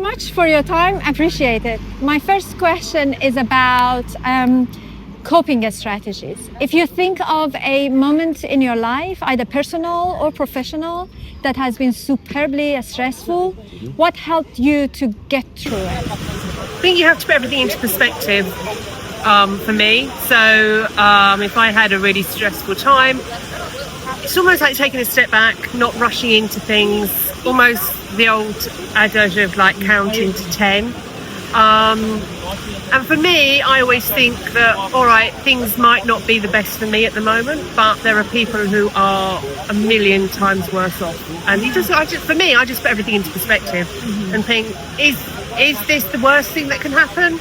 much for your time. Appreciate it. My first question is about coping strategies. If you think of a moment in your life, either personal or professional, that has been superbly stressful, what helped you to get through it? I think you have to put everything into perspective for me. So if I had a really stressful time, it's almost like taking a step back, not rushing into things, almost the old adage of like counting to 10. And for me, I always think that, all right, things might not be the best for me at the moment, but there are people who are a million times worse off. And for me, I just put everything into perspective and think, is this the worst thing that can happen?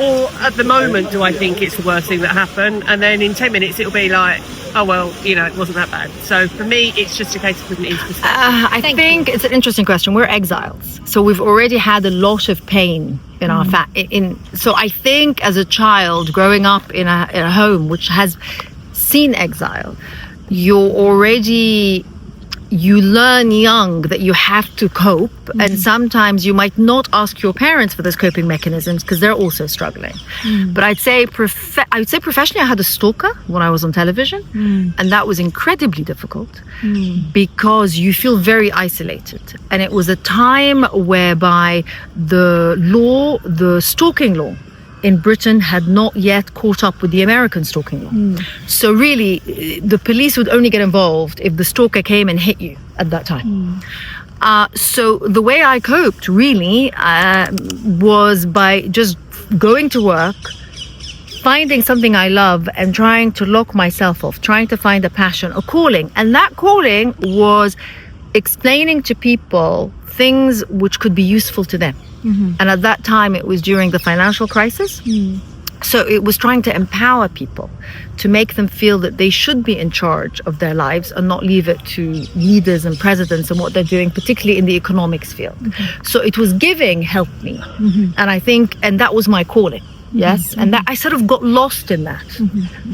Or at the moment, do I think it's the worst thing that happened? And then in 10 minutes, it'll be like, oh, well, it wasn't that bad. So for me, it's just a case of putting it into perspective. I think it's an interesting question. We're exiles. So we've already had a lot of pain in our so I think as a child growing up in a home which has seen exile, you learn young that you have to cope, and sometimes you might not ask your parents for those coping mechanisms because they're also struggling. But I'd say professionally, I had a stalker when I was on television, and that was incredibly difficult because you feel very isolated. And it was a time whereby the stalking law in Britain had not yet caught up with the American stalking law. So really, the police would only get involved if the stalker came and hit you at that time. So the way I coped really was by just going to work, finding something I love and trying to lock myself off, trying to find a passion, a calling. And that calling was explaining to people things which could be useful to them. And at that time, it was during the financial crisis. So it was trying to empower people, to make them feel that they should be in charge of their lives and not leave it to leaders and presidents and what they're doing, particularly in the economics field. So it was giving helped me. And I think, and that was my calling. Yes. And that I sort of got lost in that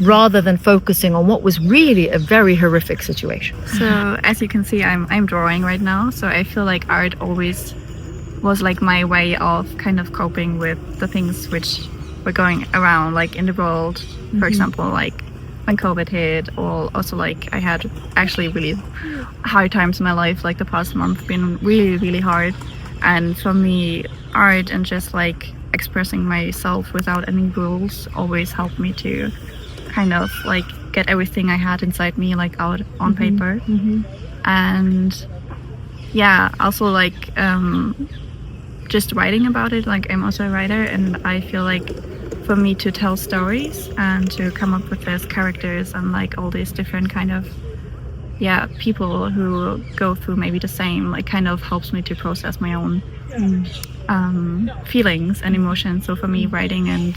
rather than focusing on what was really a very horrific situation. So as you can see, I'm drawing right now. So I feel like art always was like my way of kind of coping with the things which were going around, like in the world, for example, like when COVID hit, or also like I had actually really hard times in my life, like the past month been really, really hard. And for me, art and just like expressing myself without any rules always helped me to kind of like get everything I had inside me like out on paper. And yeah, also like just writing about it, like I'm also a writer, and I feel like for me to tell stories and to come up with these characters and like all these different kind of people who go through maybe the same, like kind of helps me to process my own feelings and emotions. So for me, writing and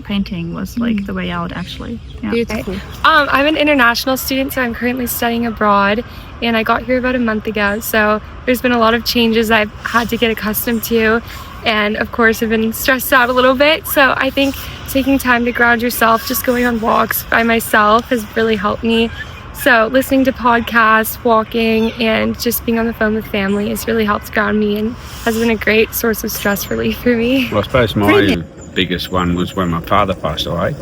painting was like the way out, actually. Beautiful. I'm an international student, so I'm currently studying abroad, and I got here about a month ago. So there's been a lot of changes I've had to get accustomed to, and of course I've been stressed out a little bit. So I think taking time to ground yourself, just going on walks by myself has really helped me. So listening to podcasts, walking, and just being on the phone with family has really helped ground me and has been a great source of stress relief for me. Well, I suppose my biggest one was when my father passed away.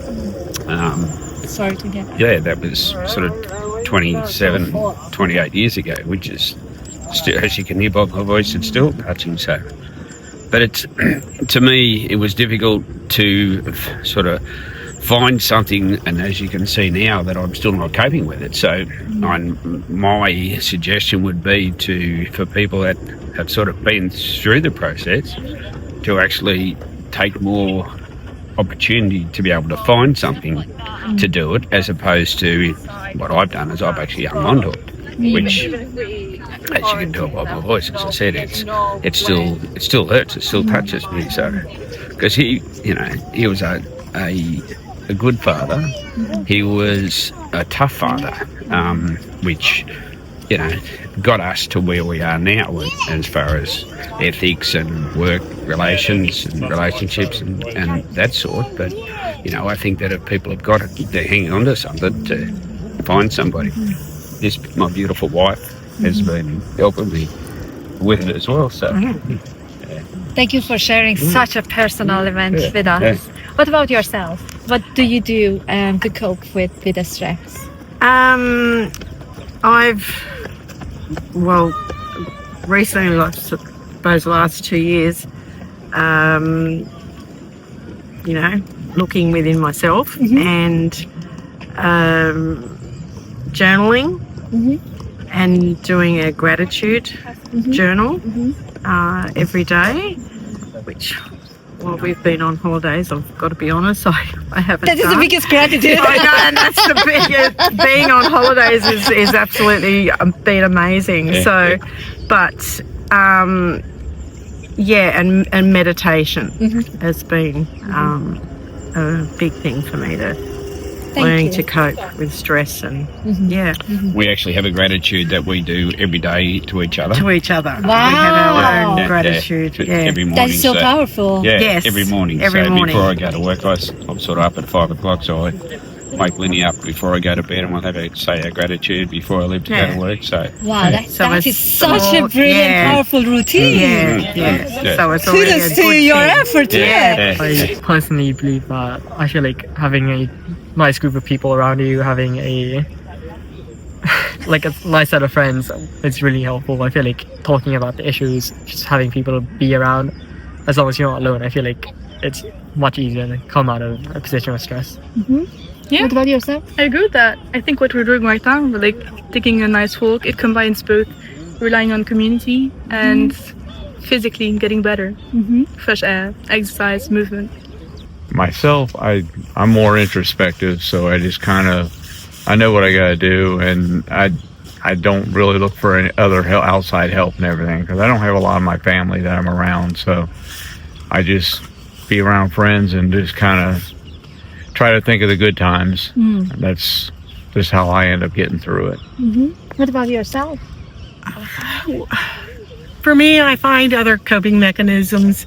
Sorry to get that. Yeah, that was sort of 27, 28 years ago, which is still, as you can hear by my voice, it's still touching. So, but it's to me, it was difficult to sort of find something, and as you can see now, that I'm still not coping with it. So my suggestion would be for people that have sort of been through the process to actually take more opportunity to be able to find something to do it, as opposed to what I've done is I've actually hung on to it, which, as you can tell by my voice, as I said, it still hurts, it still touches me. So because he was a good father, he was a tough father, which got us to where we are now as far as ethics and work relations and relationships and that sort. But I think that if people have got it, they're hanging on to something to find somebody. My beautiful wife has been helping me with it as well. So Thank you for sharing such a personal event with us. Yeah. What about yourself? What do you do to cope with the stress? Recently, I suppose the last 2 years, looking within myself and journaling and doing a gratitude journal every day, which, well, we've been on holidays, I've got to be honest, I haven't That is the done. biggest gratitude. I know, and that's the biggest. Being on holidays is absolutely been amazing. Yeah. So, but and meditation has been a big thing for me to learning to cope with stress and We actually have a gratitude that we do every day to each other. to each other. Wow. We have our own Yeah, gratitude. yeah, Yeah. every morning. That is so powerful. Yeah, Yes, every morning. every so morning. before I go to work, I'm sort of up at 5 o'clock, so I wake Linny up before I go to bed, and we'll have a say our gratitude before I leave to go Yeah. to work. So Wow, that So is it's such a small- brilliant, yeah. powerful routine. Yeah. So it's already Kudos a to good your thing. effort. yeah, I personally believe that I feel like having a nice group of people around you, having a nice set of friends, it's really helpful. I feel like talking about the issues, just having people be around, as long as you're not alone, I feel like it's much easier to come out of a position of stress. Yeah. What about yourself? I agree with that. I think what we're doing right now, like taking a nice walk, it combines both relying on community and physically getting better. Fresh air, exercise, movement. Myself, I'm more introspective, so I just I know what I gotta do, and I don't really look for any other outside help and everything, because I don't have a lot of my family that I'm around, so I just be around friends and just try to think of the good times. That's just how I end up getting through it. What about yourself? For me, I find other coping mechanisms.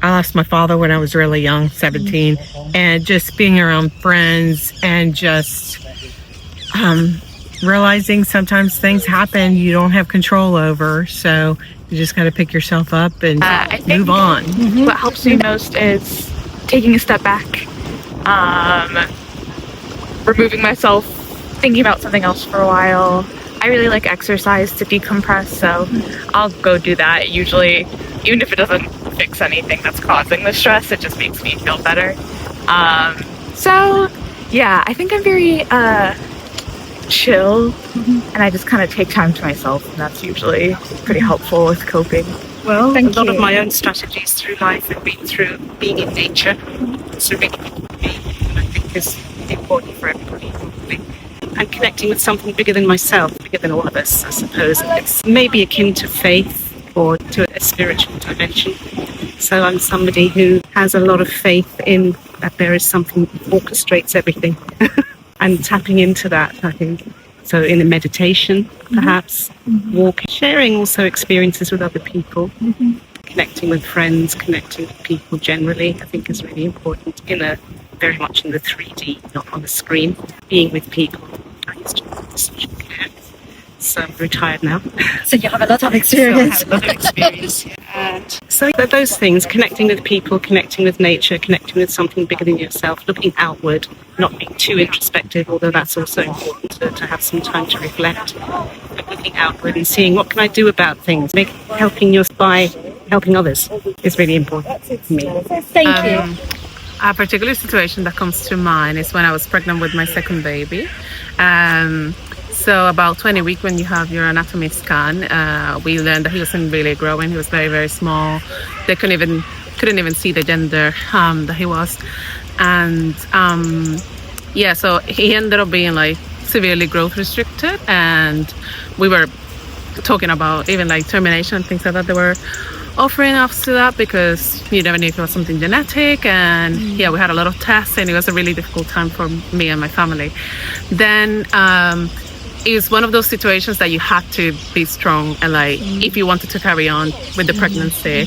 I lost my father when I was really young, 17, and just being around friends and just realizing sometimes things happen you don't have control over, so you just got to pick yourself up and I think move on. What helps me most is taking a step back, removing myself, thinking about something else for a while. I really like exercise to decompress, so I'll go do that. Usually, even if it doesn't fix anything that's causing the stress, it just makes me feel better. I think I'm very chill, and I just kind of take time to myself, and that's usually pretty helpful with coping. Well, Thank a lot you. of my own strategies through life have been through being in nature. So really me, I think is important for everybody, probably. And connecting with something bigger than myself, bigger than all of us, I suppose. It's maybe akin to faith or to a spiritual dimension. So I'm somebody who has a lot of faith in that there is something that orchestrates everything. And tapping into that, I think. So in a meditation, perhaps, walking, sharing also experiences with other people, connecting with friends, connecting with people generally, I think is really important very much in the 3D, not on the screen. Being with people. I used to do social care. So I'm retired now. So you have a lot of experience. So I have a lot of experience. And so those things, connecting with people, connecting with nature, connecting with something bigger than yourself, looking outward, not being too introspective, although that's also important to have some time to reflect, but looking outward and seeing what can I do about things. Helping by helping others is really important for me. Thank you. A particular situation that comes to mind is when I was pregnant with my second baby. So about 20 weeks when you have your anatomy scan, we learned that he wasn't really growing. He was very, very small. They couldn't even see the gender that he was. And so he ended up being severely growth restricted. And we were talking about even termination and things like that. They were offering us to that because you never knew if it was something genetic. And we had a lot of tests, and it was a really difficult time for me and my family. Then it's one of those situations that you had to be strong and if you wanted to carry on with the pregnancy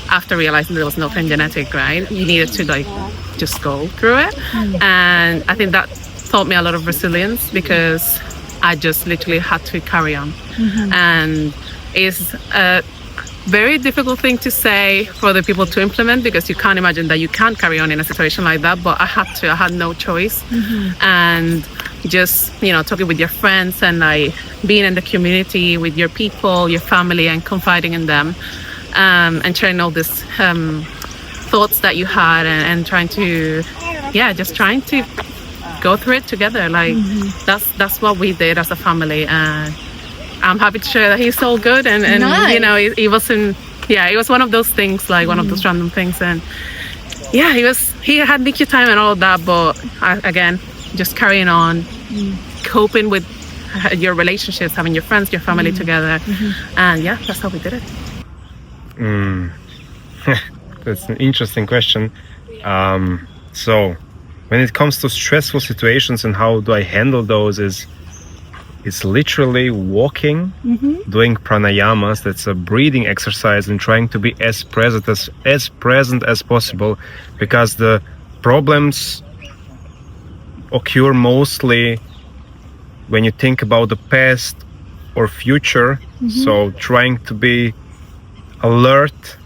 after realizing there was nothing genetic, right? You needed to just go through it. And I think that taught me a lot of resilience because I just literally had to carry on. And it's very difficult thing to say for the people to implement, because you can't imagine that you can't carry on in a situation like that. But I had no choice. And just, talking with your friends and like being in the community with your people, your family, and confiding in them, and sharing all these thoughts that you had, and trying to go through it together. Like that's what we did as a family, and I'm happy to share that he's all good. And Nice. It wasn't. Yeah, it was one of those things, like one of those random things, and he had NICU time and all of that, but again, just carrying on, coping with your relationships, having your friends, your family together, and that's how we did it. That's an interesting question. So when it comes to stressful situations and how do I handle those, it's literally walking, doing pranayamas. That's a breathing exercise, and trying to be as present as possible, because the problems occur mostly when you think about the past or future. So trying to be alert,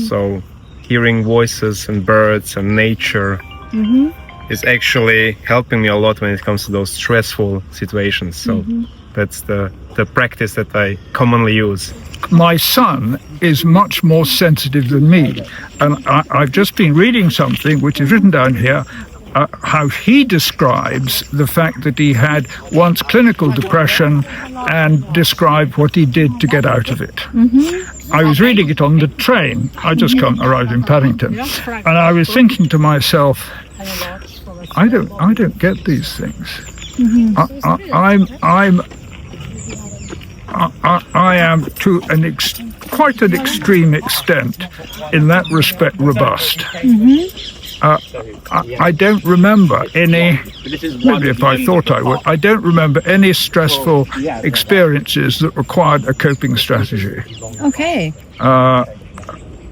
so hearing voices and birds and nature is actually helping me a lot when it comes to those stressful situations. So that's the practice that I commonly use. My son is much more sensitive than me, and I've just been reading something which is written down here, how he describes the fact that he had once clinical depression and described what he did to get out of it. I was reading it on the train. I just arrived in Paddington, and I was thinking to myself, I don't get these things. I am to quite an extreme extent, in that respect, robust. I don't remember any, maybe if I thought I would, I don't remember any stressful experiences that required a coping strategy. Okay.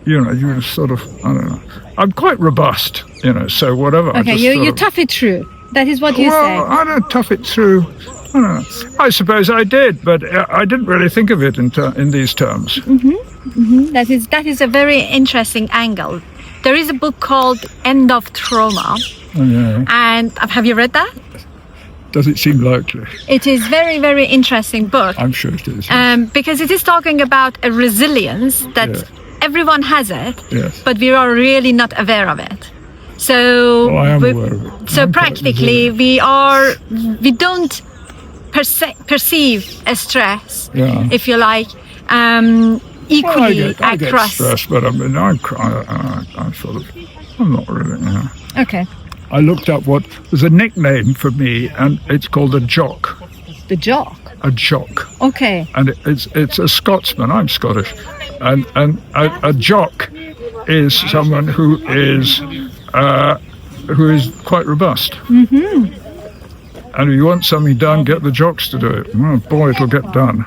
You sort of, I don't know. I'm quite robust, so whatever. Okay, you tough it through. That is what you say. Well, I don't tough it through. I don't know. I suppose I did, but I didn't really think of it in these terms. That is a very interesting angle. There is a book called End of Trauma. Oh, yeah. And have you read that? Does it seem likely? It is very, very interesting book. I'm sure it is. Because it is talking about a resilience that everyone has it, but we are really not aware of it. So I am aware of it. So practically we don't perceive a stress, if you like, equally I get across. stress, but I mean, I'm not really. Okay. I looked up what was a nickname for me, and it's called a jock. The jock. A jock. Okay. And it's a Scotsman. I'm Scottish, and a jock is someone who is quite robust. And if you want something done, get the jocks to do it. Oh boy, it'll get done.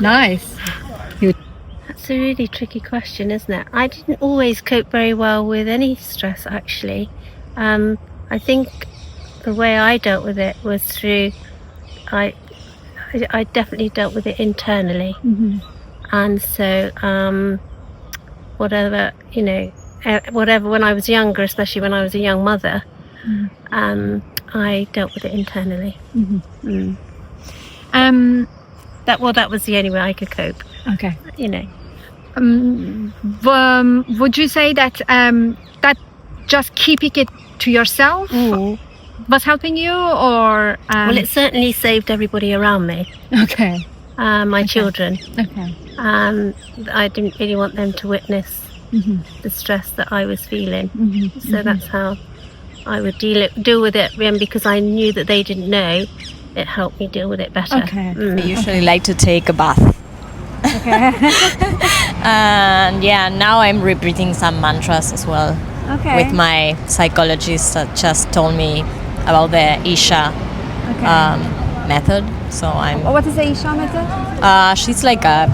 Nice. That's a really tricky question, isn't it? I didn't always cope very well with any stress, actually. I think the way I dealt with it was through, I definitely dealt with it internally. And so whatever, when I was younger, especially when I was a young mother, I dealt with it internally. That was the only way I could cope. Okay. Would you say that that just keeping it to yourself was helping you, or? Well, it certainly saved everybody around me. Okay. My children. Okay. I didn't really want them to witness the stress that I was feeling. So that's how I would deal with it, and because I knew that they didn't know, it helped me deal with it better. Okay. I usually like to take a bath. Okay. And now I'm repeating some mantras as well. Okay. With my psychologist that just told me about the Isha method. So What is the Isha method? She's like I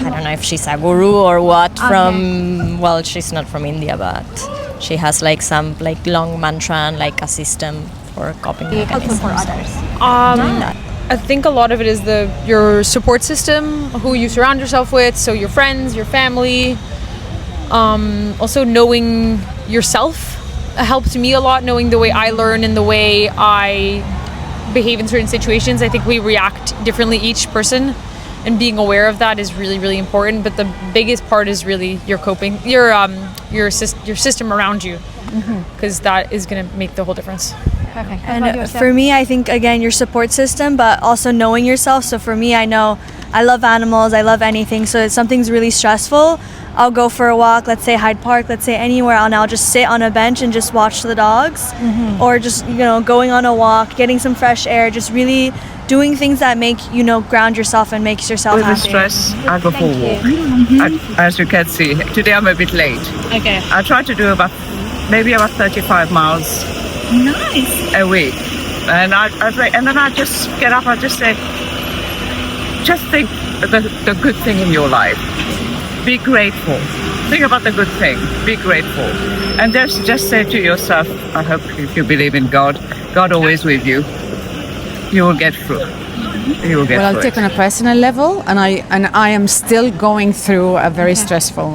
don't know if she's a guru or what well, she's not from India, but she has like some like long mantra and like a system for coping mechanisms. For others. I think a lot of it is your support system, who you surround yourself with, so your friends, your family. Also knowing yourself helped me a lot, knowing the way I learn and the way I behave in certain situations. I think we react differently, each person, and being aware of that is really, really important. But the biggest part is really your coping, your system around you, because that is going to make the whole difference. Perfect. And for me, I think, again, your support system, but also knowing yourself. So for me, I know I love animals, I love anything. So if something's really stressful, I'll go for a walk, let's say Hyde Park, let's say anywhere, and I'll just sit on a bench and just watch the dogs. Or just, going on a walk, getting some fresh air, just really doing things that make, ground yourself and makes yourself With happy. the stress, I go for a walk. As you can see, today I'm a bit late. Okay. I try to do about 35 miles a week. And and then I just get up, I just say, just think the good thing in your life. Be grateful. Think about the good thing. Be grateful. And just say to yourself, I hope if you believe in God, God always with you. You will get through. You will get Well, through I'll take it. on a personal level, and I am still going through a very stressful.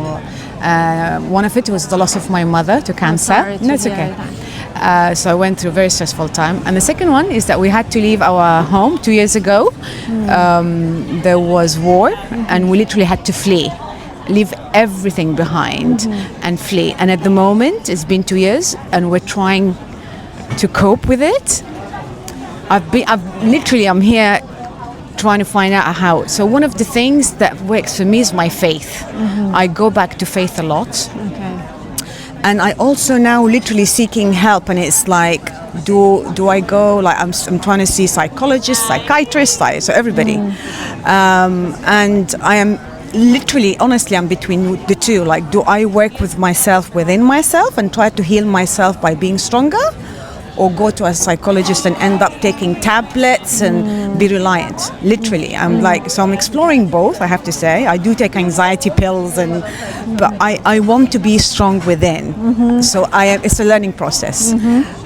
One of it was the loss of my mother to cancer. sorry to No, it's hear okay. So I went through a very stressful time. And the second one is that we had to leave our home 2 years ago. There was war, and we literally had to flee. Leave everything behind and flee. And at the moment, it's been 2 years, and we're trying to cope with it. I'm here trying to find out how. So one of the things that works for me is my faith. I go back to faith a lot. And I also now literally seeking help, and it's like, do I go, like I'm trying to see psychologists, psychiatrists, so everybody. And I am literally, honestly, I'm between the two. Like, do I work with myself within myself and try to heal myself by being stronger? Or go to a psychologist and end up taking tablets and be reliant. Literally, I'm exploring both. I have to say, I do take anxiety pills, but I want to be strong within. So it's a learning process.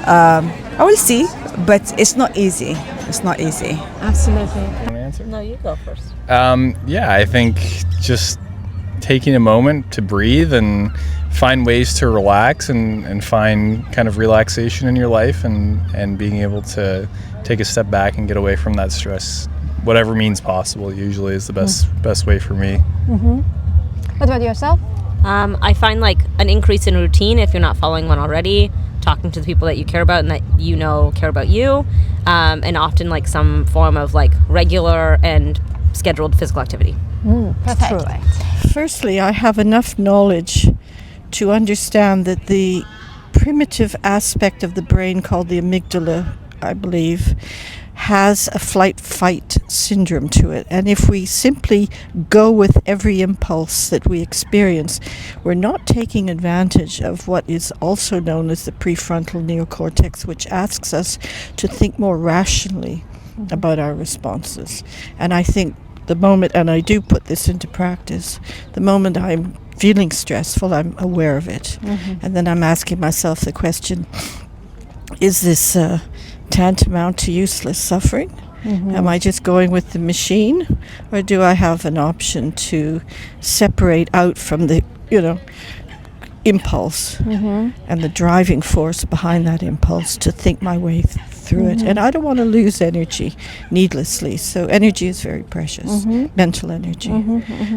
I will see, but it's not easy. It's not easy. Absolutely. No, you go first. I think just taking a moment to breathe and find ways to relax and find kind of relaxation in your life and being able to take a step back and get away from that stress, whatever means possible, usually is the best way for me. What about yourself? I find like an increase in routine if you're not following one already, talking to the people that you care about and that you know care about you, and often like some form of like regular and scheduled physical activity. Perfect. Firstly, I have enough knowledge to understand that the primitive aspect of the brain called the amygdala, I believe, has a flight-fight syndrome to it. And if we simply go with every impulse that we experience, we're not taking advantage of what is also known as the prefrontal neocortex, which asks us to think more rationally about our responses. And I think the moment, and I do put this into practice, the moment I'm feeling stressful, I'm aware of it. And then I'm asking myself the question, is this tantamount to useless suffering? Am I just going with the machine? Or do I have an option to separate out from the, impulse and the driving force behind that impulse to think my way through it? And I don't want to lose energy needlessly. So energy is very precious, mental energy.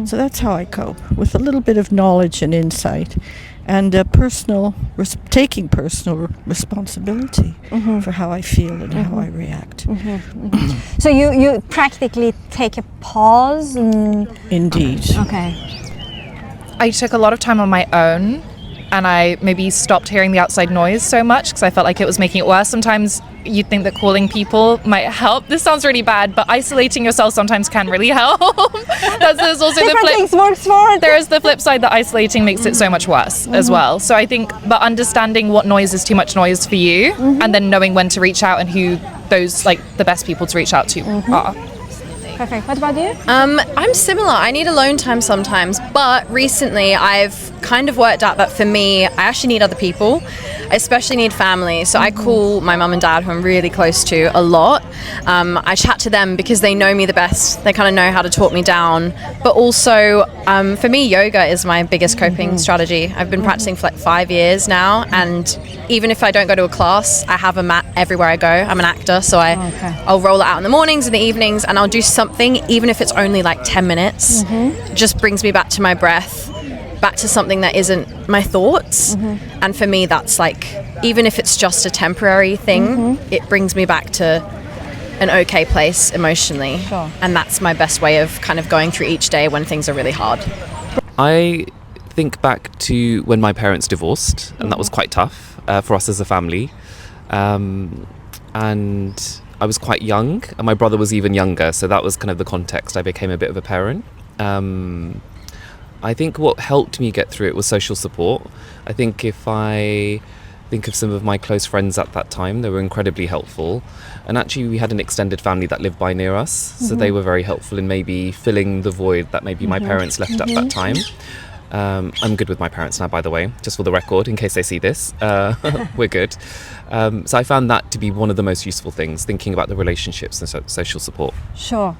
So that's how I cope, with a little bit of knowledge and insight and taking personal responsibility for how I feel and how I react. So you practically take a pause and... Indeed. Okay. I took a lot of time on my own, and I maybe stopped hearing the outside noise so much because I felt like it was making it worse. Sometimes you'd think that calling people might help. This sounds really bad, but isolating yourself sometimes can really help. There's also there is the flip side that isolating makes it so much worse as well. So I think, but understanding what noise is too much noise for you, and then knowing when to reach out and who those the best people to reach out to are. Perfect. What about you? I'm similar. I need alone time sometimes, but recently I've kind of worked out that for me, I actually need other people. I especially need family. So I call my mum and dad, who I'm really close to, a lot. I chat to them because they know me the best. They kind of know how to talk me down. But also, for me, yoga is my biggest coping strategy. I've been practicing for like 5 years now, and even if I don't go to a class, I have a mat everywhere I go. I'm an actor, so I'll roll it out in the mornings and the evenings, and I'll do something, even if it's only like 10 minutes. Just brings me back to my breath, back to something that isn't my thoughts. And for me, that's like, even if it's just a temporary thing, it brings me back to an okay place emotionally. And that's my best way of kind of going through each day when things are really hard. I think back to when my parents divorced, and that was quite tough for us as a family. And I was quite young, and my brother was even younger, so that was kind of the context. I became a bit of a parent. I think what helped me get through it was social support. I think if I think of some of my close friends at that time, they were incredibly helpful. And actually we had an extended family that lived by near us, so they were very helpful in maybe filling the void that maybe my parents left at that time. I'm good with my parents now, by the way, just for the record, in case they see this. We're good. So I found that to be one of the most useful things, thinking about the relationships and social support. Sure.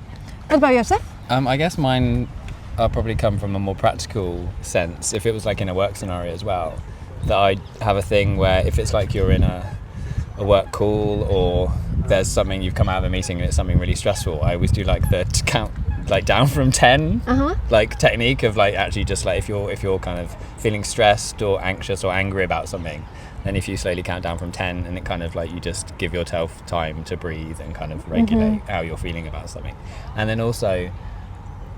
What about yourself? I guess mine probably come from a more practical sense. If it was like in a work scenario as well, that I have a thing where if it's like you're in a work call, or there's something, you've come out of a meeting and it's something really stressful, I always do like the count like down from 10 like technique of like actually just like if you're kind of feeling stressed or anxious or angry about something, then if you slowly count down from 10, and it kind of like you just give yourself time to breathe and kind of regulate how you're feeling about something. And then also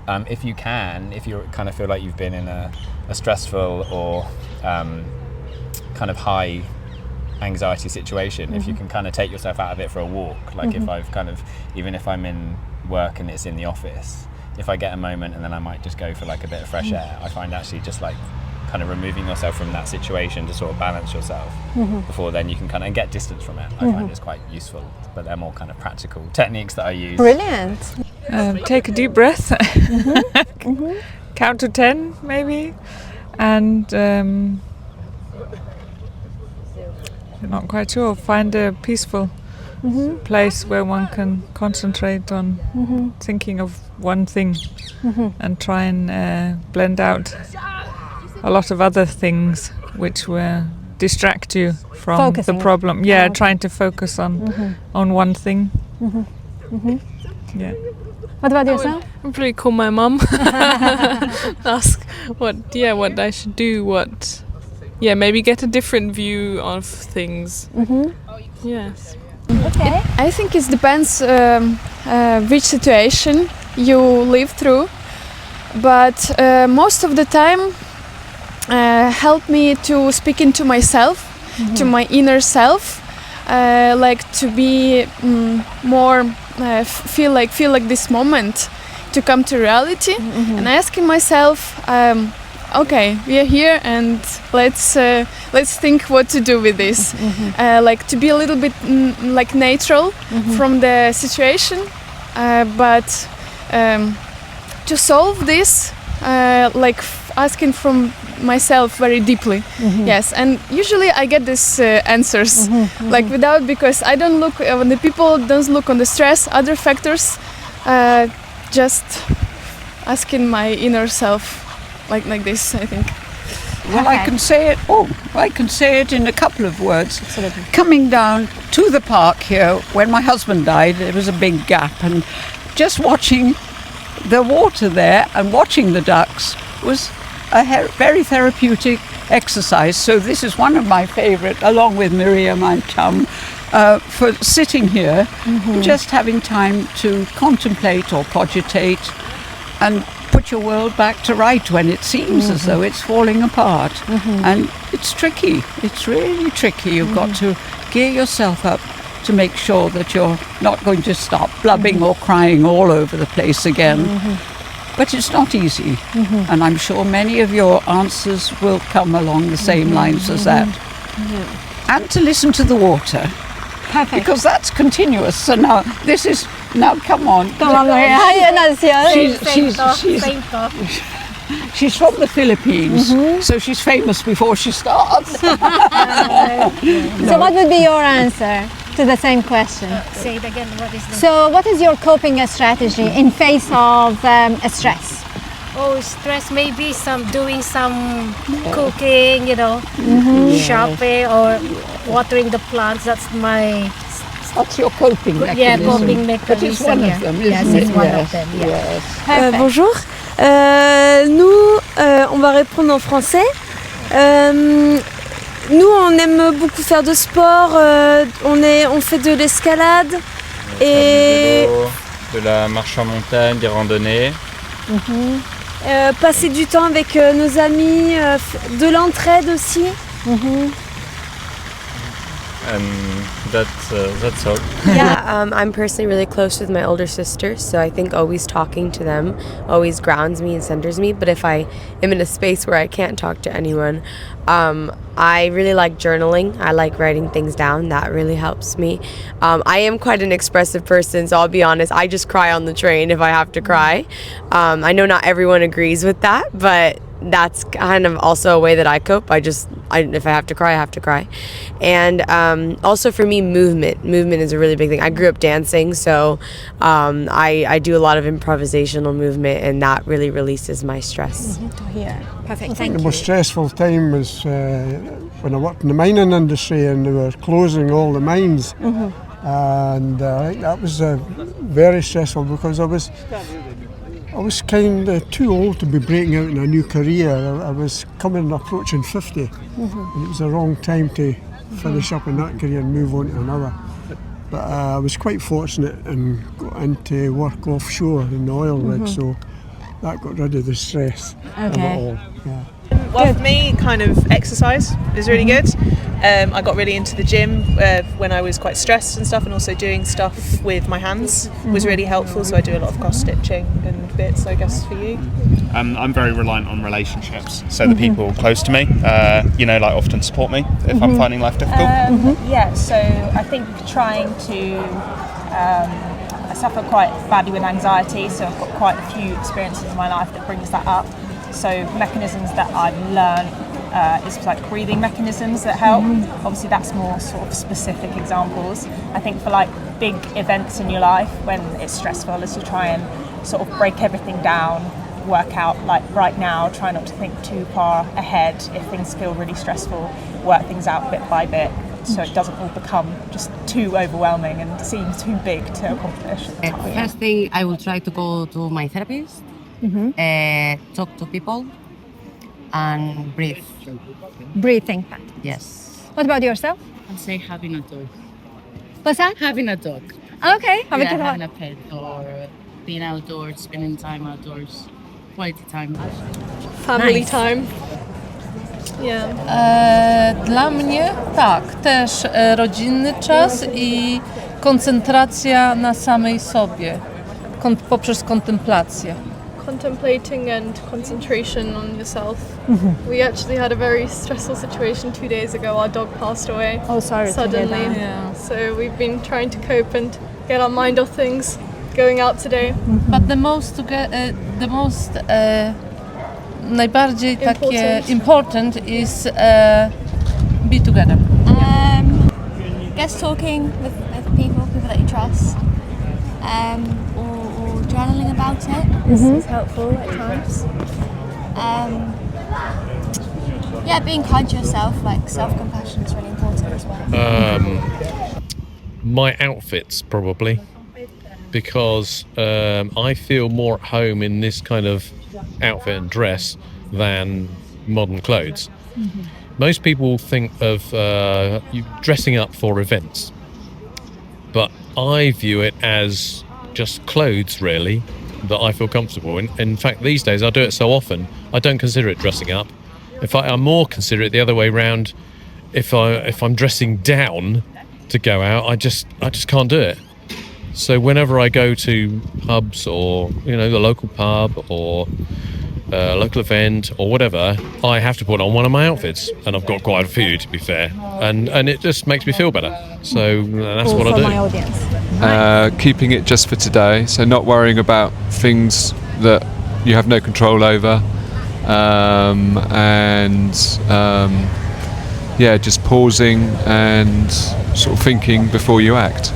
if you kind of feel like you've been in a stressful or kind of high anxiety situation, if you can kind of take yourself out of it for a walk, like if I've kind of, even if I'm in work and it's in the office, if I get a moment and then I might just go for like a bit of fresh air, I find actually just like kind of removing yourself from that situation to sort of balance yourself before then you can kind of get distance from it. I find it's quite useful, but they're more kind of practical techniques that I use. Brilliant. Take a deep breath, count to 10 maybe, and not quite sure, find a peaceful place where one can concentrate on thinking of one thing and try and blend out a lot of other things which will distract you from Focusing. the problem. Yeah, trying to focus on one thing. Yeah. What about yourself? I'm pretty call my mum. Ask what I should do, maybe get a different view of things. Yes. Okay. I think it depends which situation you live through, but most of the time help me to speak into myself, to my inner self, like to be more feel like this moment to come to reality, and asking myself, okay, we are here and let's think what to do with this. Like to be a little bit like neutral from the situation, but to solve this, like asking from myself very deeply. Yes, and usually I get these answers like without, because I don't look when the people don't look on the stress, other factors, just asking my inner self like this, I think. Well, I can say it in a couple of words. Absolutely. Coming down to the park here, when my husband died, there was a big gap, and just watching the water there and watching the ducks was a very therapeutic exercise. So this is one of my favorite, along with Miriam, my chum, for sitting here, just having time to contemplate or cogitate and put your world back to right when it seems as though it's falling apart. And it's tricky. It's really tricky. You've got to gear yourself up to make sure that you're not going to start blubbing or crying all over the place again. But it's not easy. And I'm sure many of your answers will come along the same lines as that. And to listen to the water. Perfect. Because that's continuous. So now this is, now come on. Come on, Maria. She's from the Philippines, so she's famous before she starts. So what would be your answer to the same question? Say it again. What is the? So what is your coping strategy in face of stress? Oh, stress, maybe doing some cooking, shopping or watering the plants. That's your coping mechanism. Yeah, coping mechanism. But it's one of them, isn't yes, it? it's one of them. Yeah. Bonjour. Nous, on va répondre en français. Nous, on aime beaucoup faire de sport. On fait de l'escalade et de la marche en montagne, des randonnées. Passer du temps avec nos amis, de l'entraide aussi. And that's all. Yeah, I'm personally really close with my older sister, so I think always talking to them always grounds me and centers me. But if I am in a space where I can't talk to anyone, I really like journaling. I like writing things down. That really helps me. I am quite an expressive person, so I'll be honest, I just cry on the train if I have to cry. I know not everyone agrees with that, but that's kind of also a way that I cope. If I have to cry, I have to cry. And also for me, movement is a really big thing. I grew up dancing, so I do a lot of improvisational movement, and that really releases my stress. Perfect. I think the most stressful time was when I worked in the mining industry and they were closing all the mines. And I think that was very stressful because I was kind of too old to be breaking out in a new career. I was approaching 50, and it was the wrong time to finish up in that career and move on to another. But I was quite fortunate and got into work offshore in the oil rig, so that got rid of the stress of it all. Yeah. Well, for me, kind of exercise is really good. I got really into the gym when I was quite stressed and stuff, and also doing stuff with my hands was really helpful. So I do a lot of cross stitching and bits, I guess, for you. I'm very reliant on relationships, so the people close to me, often support me if I'm finding life difficult. Yeah, so I think trying to. I suffer quite badly with anxiety, so I've got quite a few experiences in my life that brings that up. So mechanisms that I've learned is like breathing mechanisms that help. Obviously that's more sort of specific examples. I think for like big events in your life when it's stressful is to try and sort of break everything down, work out like right now, try not to think too far ahead. If things feel really stressful, work things out bit by bit so it doesn't all become just too overwhelming and seem too big to accomplish. First thing, I will try to go to my therapist. Talk to people and breathe. Breathing. Yes. What about yourself? I'd say having a dog. What's that? Having a dog. Okay. Having a pet or being outdoors, spending time outdoors, quality time. Family time. Dla mnie tak, też rodzinny czas i koncentracja na samej sobie poprzez kontemplację. Contemplating and concentration on yourself. We actually had a very stressful situation 2 days ago. Our dog passed away. Oh, sorry. Suddenly. Yeah. So we've been trying to cope and get our mind off things. Going out today. But the most najbardziej takie important is be together. Guess talking with people that you trust. Or journaling about it is helpful at times. Being kind to yourself, like self-compassion is really important as well. My outfits probably, because I feel more at home in this kind of outfit and dress than modern clothes. Most people think of you dressing up for events, but I view it as just clothes really that I feel comfortable in. In fact, these days I do it so often I don't consider it dressing up. In fact, I more consider it the other way round. If I'm dressing down to go out, I just can't do it. So whenever I go to pubs or the local pub or a local event or whatever, I have to put on one of my outfits, and I've got quite a few to be fair, and it just makes me feel better. So that's what I do. My audience. Keeping it just for today, so not worrying about things that you have no control over, just pausing and sort of thinking before you act.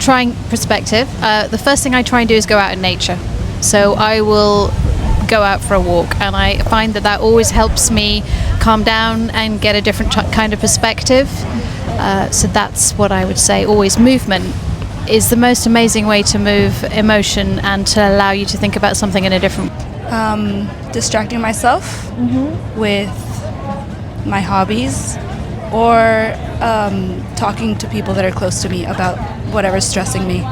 Trying perspective. The first thing I try and do is go out in nature. So I will go out for a walk, and I find that always helps me calm down and get a different kind of perspective. So that's what I would say. Always movement is the most amazing way to move emotion and to allow you to think about something in a different way. Distracting myself with my hobbies, or talking to people that are close to me about whatever's stressing me.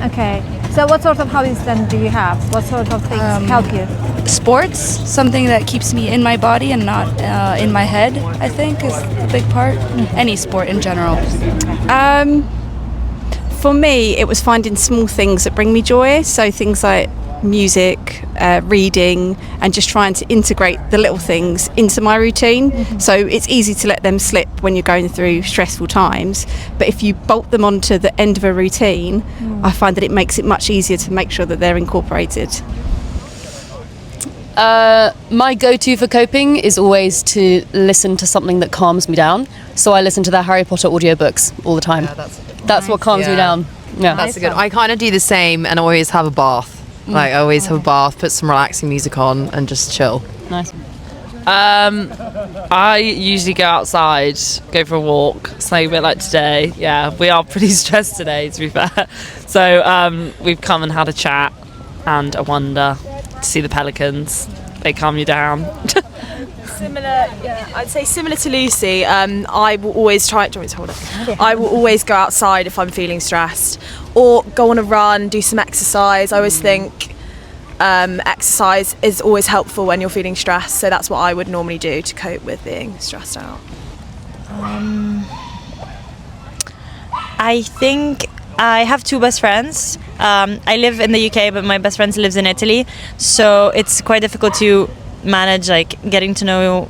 Okay. So what sort of hobbies then do you have? What sort of things help you? Sports, something that keeps me in my body and not in my head, I think is a big part. Any sport in general. For me, it was finding small things that bring me joy. So things like music, reading, and just trying to integrate the little things into my routine. So it's easy to let them slip when you're going through stressful times, but if you bolt them onto the end of a routine, I find that it makes it much easier to make sure that they're incorporated. My go-to for coping is always to listen to something that calms me down. So I listen to the Harry Potter audiobooks all the time. That's what calms me down. Yeah, that's a good. I kind of do the same, and always have a bath. Like, I always have a bath, put some relaxing music on, and just chill. Nice. I usually go outside, go for a walk, something a bit like today. Yeah, we are pretty stressed today, to be fair. So we've come and had a chat and a wander to see the pelicans. They calm you down. I'd say similar to Lucy. I will always try. Do you want me to hold it? I will always go outside if I'm feeling stressed, or go on a run, do some exercise. I always think exercise is always helpful when you're feeling stressed. So that's what I would normally do to cope with being stressed out. I think I have two best friends. I live in the UK, but my best friend lives in Italy, so it's quite difficult to manage like getting to know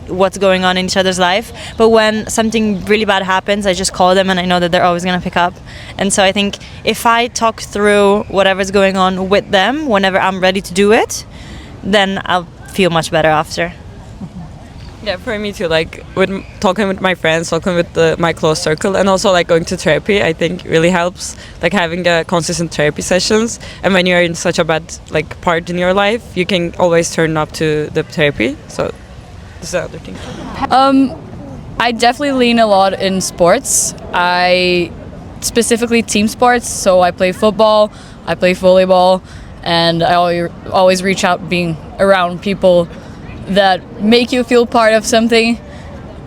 what's going on in each other's life. But when something really bad happens, I just call them, and I know that they're always going to pick up. And so I think if I talk through whatever's going on with them whenever I'm ready to do it, then I'll feel much better after. Yeah, for me too, like talking with my friends, talking with my close circle, and also like going to therapy, I think really helps, like having consistent therapy sessions. And when you're in such a bad like part in your life, you can always turn up to the therapy. So this is the other thing. I definitely lean a lot in sports. I specifically team sports, so I play football, I play volleyball, and I always reach out being around people that make you feel part of something,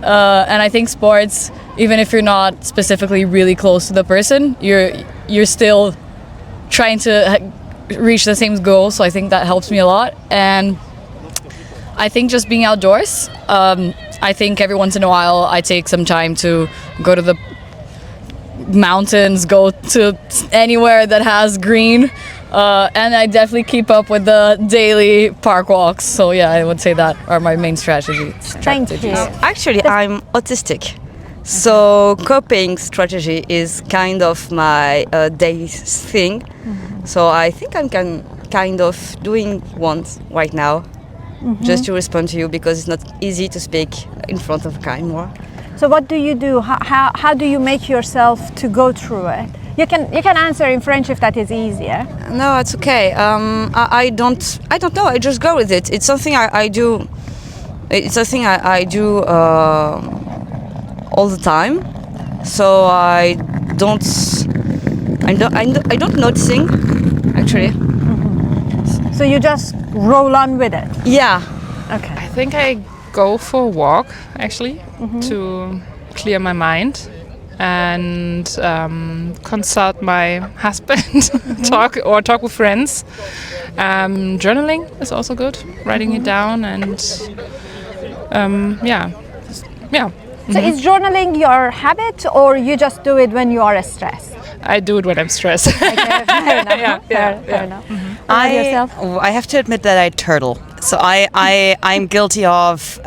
and I think sports, even if you're not specifically really close to the person, you're still trying to reach the same goal, so I think that helps me a lot. And I think just being outdoors, I think every once in a while I take some time to go to the mountains, go to anywhere that has green, and I definitely keep up with the daily park walks. So yeah, I would say that are my main strategies. Thank you. Actually, I'm autistic, so coping strategy is kind of my daily thing. So I think I'm kind of doing one right now, just to respond to you, because it's not easy to speak in front of a camera. So what do you do? How do you make yourself to go through it? You can answer in French if that is easier. No, it's okay. I don't know. I just go with it. It's something I do. It's something I do all the time. So I don't noticing actually. So you just roll on with it. Yeah. Okay. I think I go for a walk actually to clear my mind and consult my husband, talk with friends. Journaling is also good, writing it down, and yeah. So is journaling your habit, or you just do it when you are stressed? I do it when I'm stressed. Okay, fair enough. Fair enough. I have to admit that I turtle. So I'm guilty of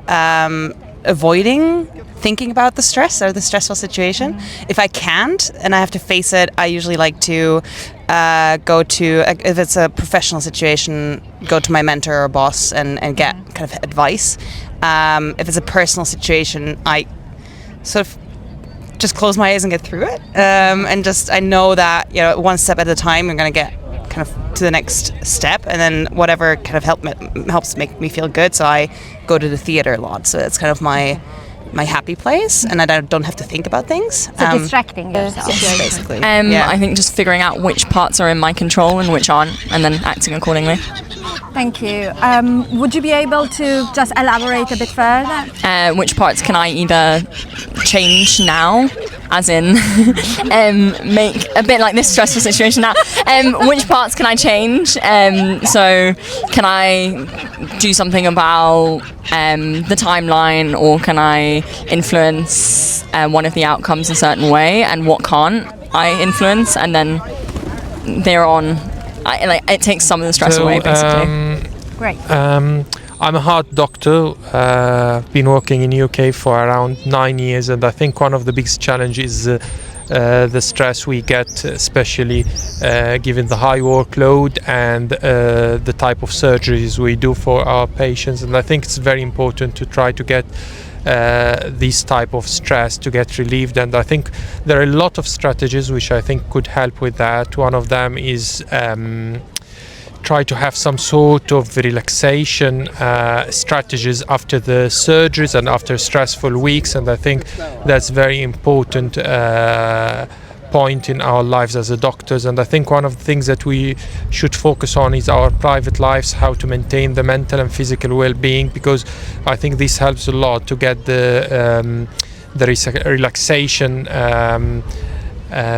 avoiding thinking about the stress or the stressful situation. If I can't and I have to face it, I usually like to go to, if it's a professional situation, go to my mentor or boss and get kind of advice. If it's a personal situation, I sort of just close my eyes and get through it. And just, I know that, you know, one step at a time, I'm going to get kind of to the next step, and then whatever kind of helps make me feel good. So I go to the theater a lot. So it's kind of my happy place, and I don't have to think about things. So distracting yourself. Yes, basically. I think just figuring out which parts are in my control and which aren't, and then acting accordingly. Thank you. Would you be able to just elaborate a bit further? Which parts can I either change now, as in make a bit like this stressful situation now? Which parts can I change? So can I do something about the timeline, or can I influence one of the outcomes a certain way, and what can't I influence? And then thereon, it takes some of the stress away, basically. Great. I'm a heart doctor. Been working in UK for around 9 years, and I think one of the biggest challenges is the stress we get, especially given the high workload and the type of surgeries we do for our patients. And I think it's very important to try to get this type of stress to get relieved. And I think there are a lot of strategies which I think could help with that. One of them is try to have some sort of relaxation strategies after the surgeries and after stressful weeks, and I think that's very important point in our lives as a doctors. And I think one of the things that we should focus on is our private lives, how to maintain the mental and physical well-being, because I think this helps a lot to get the relaxation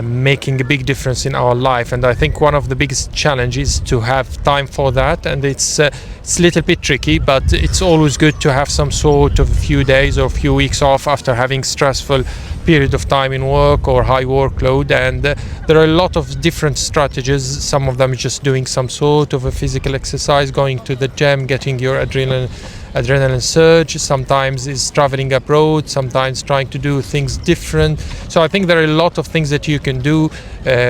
making a big difference in our life. And I think one of the biggest challenges is to have time for that, and it's a little bit tricky, but it's always good to have some sort of a few days or a few weeks off after having stressful period of time in work or high workload. And there are a lot of different strategies. Some of them is just doing some sort of a physical exercise, going to the gym, getting your adrenaline surge. Sometimes is traveling abroad, sometimes trying to do things different. So I think there are a lot of things that you can do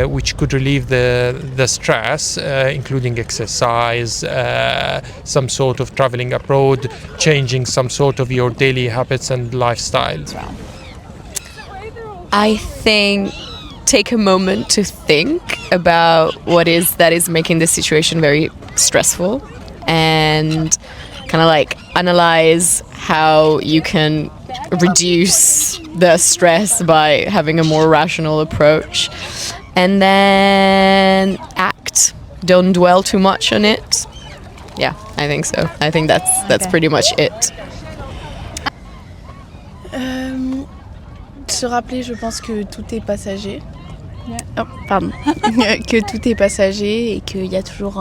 which could relieve the stress, including exercise, some sort of traveling abroad, changing some sort of your daily habits and lifestyle. I think take a moment to think about what is that is making this situation very stressful, and kind of like analyze how you can reduce the stress by having a more rational approach, and then act. Don't dwell too much on it. Yeah, I think so. I think that's pretty much it. Se rappeler, je pense que tout est passager. Oh, pardon. Que tout est passager et qu'il y a toujours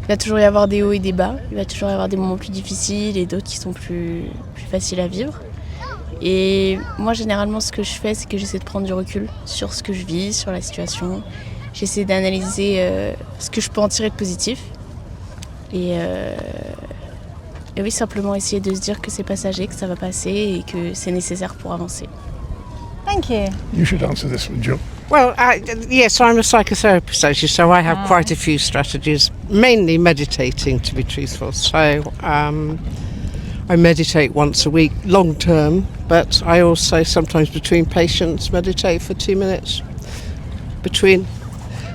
il va toujours y avoir des hauts et des bas. Il va toujours y avoir des moments plus difficiles et d'autres qui sont plus faciles à vivre. Et moi, généralement, ce que je fais, c'est que j'essaie de prendre du recul sur ce que je vis, sur la situation. J'essaie d'analyser ce que je peux en tirer de positif. Et oui, simplement essayer de se dire que c'est passager, que ça va passer et que c'est nécessaire pour avancer. Thank you. You should answer this one, Jill. Well, yes, I'm a psychotherapist, actually, so I have quite a few strategies, mainly meditating, to be truthful. So I meditate once a week, long term, but I also sometimes between patients meditate for 2 minutes between.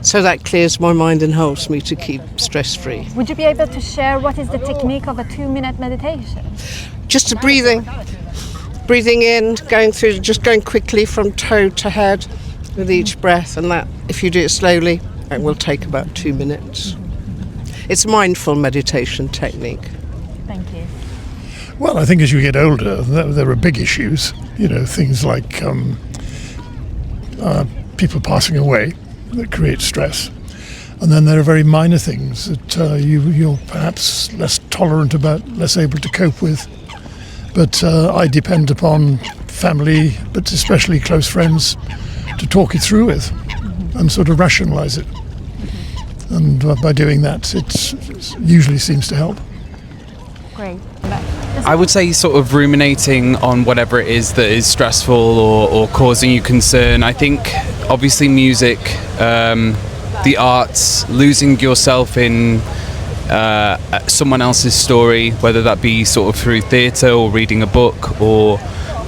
So that clears my mind and helps me to keep stress-free. Would you be able to share what is the technique of a 2-minute meditation? Just a breathing in, just going quickly from toe to head with each breath, and that, if you do it slowly, it will take about 2 minutes. It's a mindful meditation technique. Thank you. Well, I think as you get older, there are big issues. You know, things like people passing away that create stress. And then there are very minor things that you're perhaps less tolerant about, less able to cope with. But I depend upon family, but especially close friends, to talk it through with and sort of rationalize it. And by doing that, it usually seems to help. Great. I would say sort of ruminating on whatever it is that is stressful or causing you concern. I think obviously music the arts, losing yourself in someone else's story, whether that be sort of through theatre or reading a book or,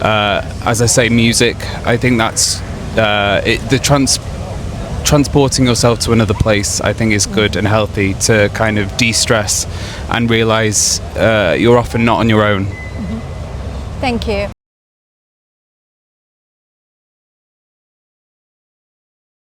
as I say, music. I think that's transporting yourself to another place, I think, is good and healthy to kind of de-stress and realise you're often not on your own. Thank you.